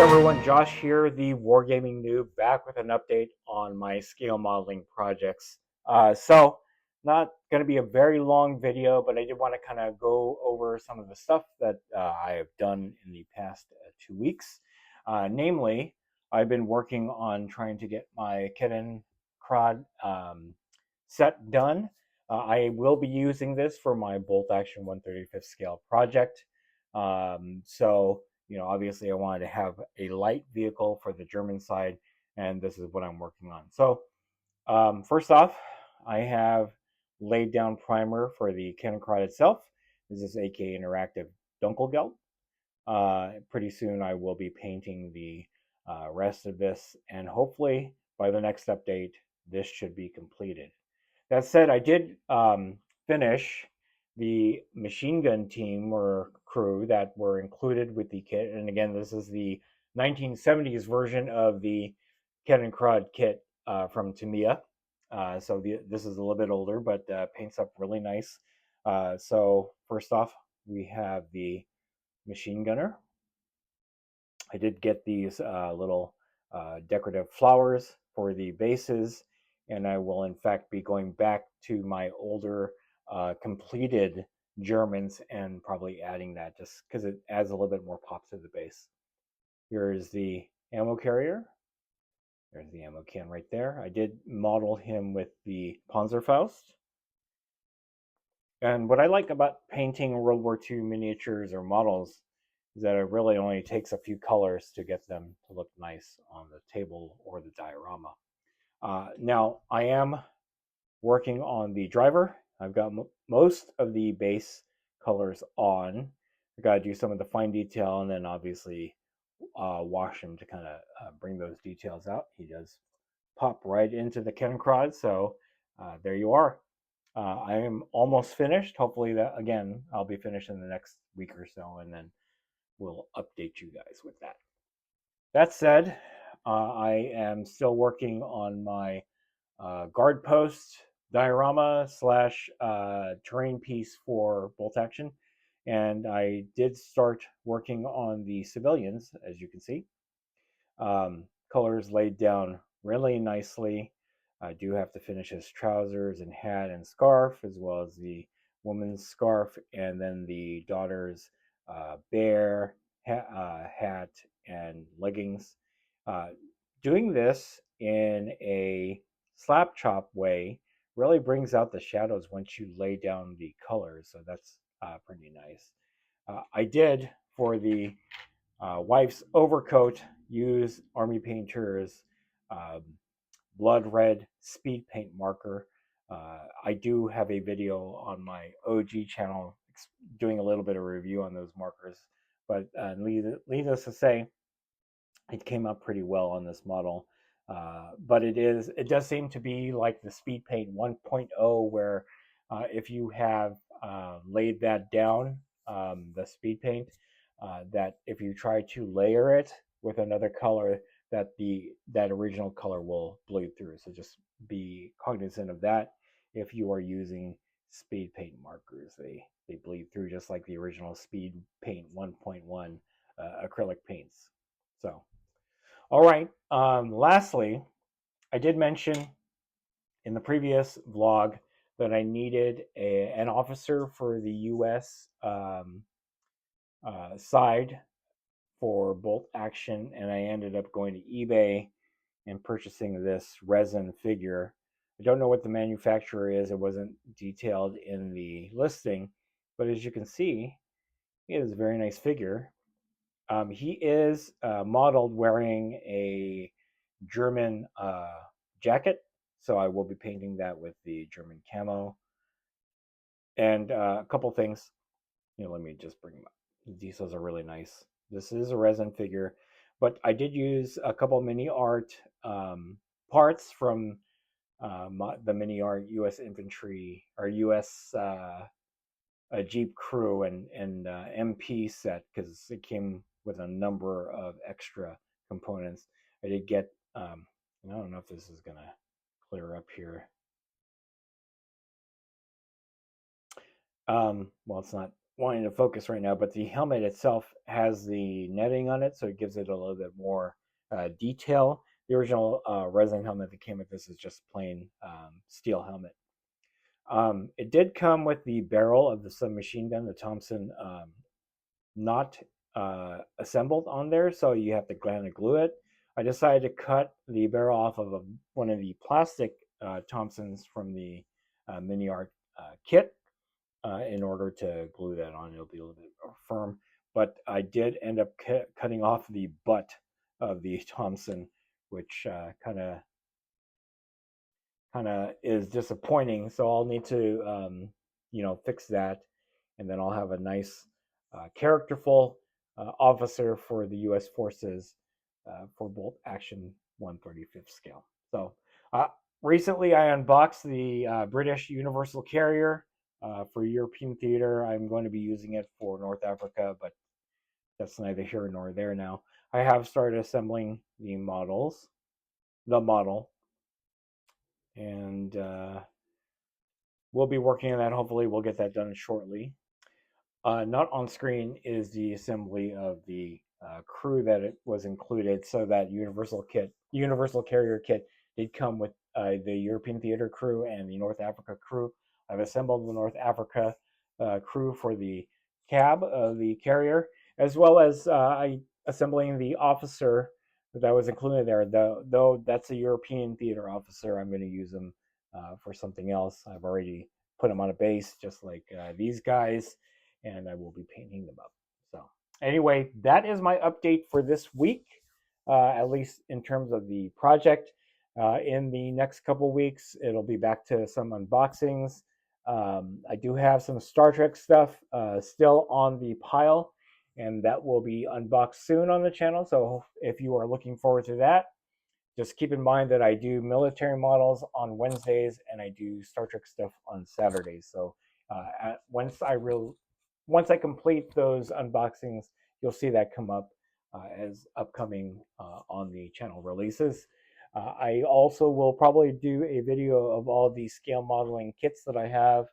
everyone, Josh here, the Wargaming Noob, back with an update on my scale modeling projects. Not going to be a very long video, but I did want to kind of go over some of the stuff that I have done in the past 2 weeks. Namely, I've been working on trying to get my Kitten Crod set done. I will be using this for my bolt action 1/35th scale project. Obviously I wanted to have a light vehicle for the German side, and this is what I'm working on. First off, I have laid down primer for the Kennekrod itself. This is AK Interactive Dunkelgelb. Pretty soon I will be painting the rest of this, and hopefully by the next update, this should be completed. That said, I did finish the machine gun team or crew that were included with the kit. And again, this is the 1970s version of the Kennekrod kit from Tamiya. This is a little bit older, but paints up really nice. So first off, we have the machine gunner. I did get these little decorative flowers for the bases, and I will in fact be going back to my older completed Germans and probably adding that just because it adds a little bit more pop to the base. Here's the ammo carrier. There's the ammo can right there. I did model him with the Panzerfaust. And what I like about painting World War II miniatures or models is that it really only takes a few colors to get them to look nice on the table or the diorama. Now, I am working on the driver. I've got most of the base colors on. I got to do some of the fine detail and then obviously wash him to kind of bring those details out. He does pop right into the Kennekrod, so there you are. I am almost finished. Hopefully that, again, I'll be finished in the next week or so, and then we'll update you guys with that. That said, I am still working on my guard post diorama slash terrain piece for bolt action, and I did start working on the civilians, as you can see. Colors laid down really nicely. I do have to finish his trousers and hat and scarf, as well as the woman's scarf, and then the daughter's bear hat and leggings. Doing this in a slap chop way really brings out the shadows once you lay down the colors, so that's pretty nice. I did, for the wife's overcoat, use Army Painter's blood red speed paint marker. I do have a video on my OG channel doing a little bit of review on those markers, but needless to say, it came out pretty well on this model. But it does seem to be like the speed paint 1.0, where if you have laid that down, the speed paint, that if you try to layer it with another color, that original color will bleed through. So just be cognizant of that. If you are using speed paint markers, they bleed through just like the original speed paint 1.1 acrylic paints. So, all right. Lastly, I did mention in the previous vlog that I needed an officer for the U.S. Side for bolt action, and I ended up going to eBay and purchasing this resin figure. I don't know what the manufacturer is. It wasn't detailed in the listing, but as you can see, it is a very nice figure. He is modeled wearing a German jacket, so I will be painting that with the German camo. And a couple things, let me just bring them up. The details are really nice. This is a resin figure, but I did use a couple mini art parts from the mini art U.S. infantry or U.S. Jeep crew and MP set, because it came with a number of extra components. I did get, I don't know if this is going to clear up here. Well, it's not wanting to focus right now, but the helmet itself has the netting on it, so it gives it a little bit more detail. The original resin helmet that came with this is just plain steel helmet. It did come with the barrel of the submachine gun, the Thompson, not assembled on there, so you have to kind of glue it. I decided to cut the barrel off of one of the plastic Thompsons from the mini art kit in order to glue that on. It'll be a little bit more firm, but I did end up cutting off the butt of the Thompson, which kind of is disappointing. So I'll need to fix that, and then I'll have a nice characterful officer for the U.S. forces for bolt action 1/35th scale. So recently I unboxed the British Universal Carrier for European theater. I'm going to be using it for North Africa, but that's neither here nor there now. I have started assembling the model, and we'll be working on that. Hopefully we'll get that done shortly. Not on screen is the assembly of the crew that it was included. So that Universal Carrier kit did come with the European theater crew and the North Africa crew. I've assembled the North Africa crew for the cab of the carrier, as well as assembling the officer that was included there. Though that's a European theater officer, I'm going to use him for something else. I've already put him on a base, just like these guys, and I will be painting them up. So anyway, that is my update for this week, at least in terms of the project. In the next couple weeks, it'll be back to some unboxings. I do have some Star Trek stuff still on the pile, and that will be unboxed soon on the channel. So if you are looking forward to that, just keep in mind that I do military models on Wednesdays and I do Star Trek stuff on Saturdays. So once I complete those unboxings, you'll see that come up as upcoming on the channel releases. I also will probably do a video of all the scale modeling kits that I have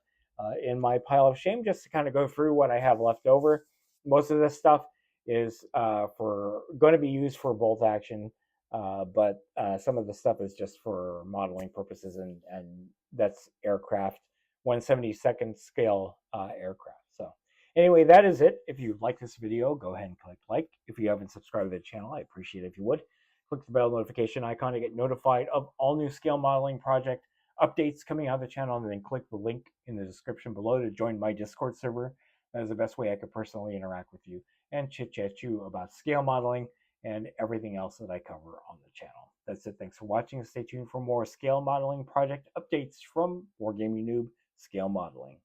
in my pile of shame, just to kind of go through what I have left over. Most of this stuff is going to be used for bolt action, but some of the stuff is just for modeling purposes, and that's aircraft, 1/72nd scale aircraft. So anyway, that is it. If you like this video, go ahead and click like. If you haven't subscribed to the channel, I appreciate it if you would. Click the bell notification icon to get notified of all new scale modeling project updates coming out of the channel, and then click the link in the description below to join my Discord server. That is the best way I could personally interact with you and chit-chat you about scale modeling and everything else that I cover on the channel. That's it. Thanks for watching. Stay tuned for more scale modeling project updates from WarGamingNewb Scale Modeling.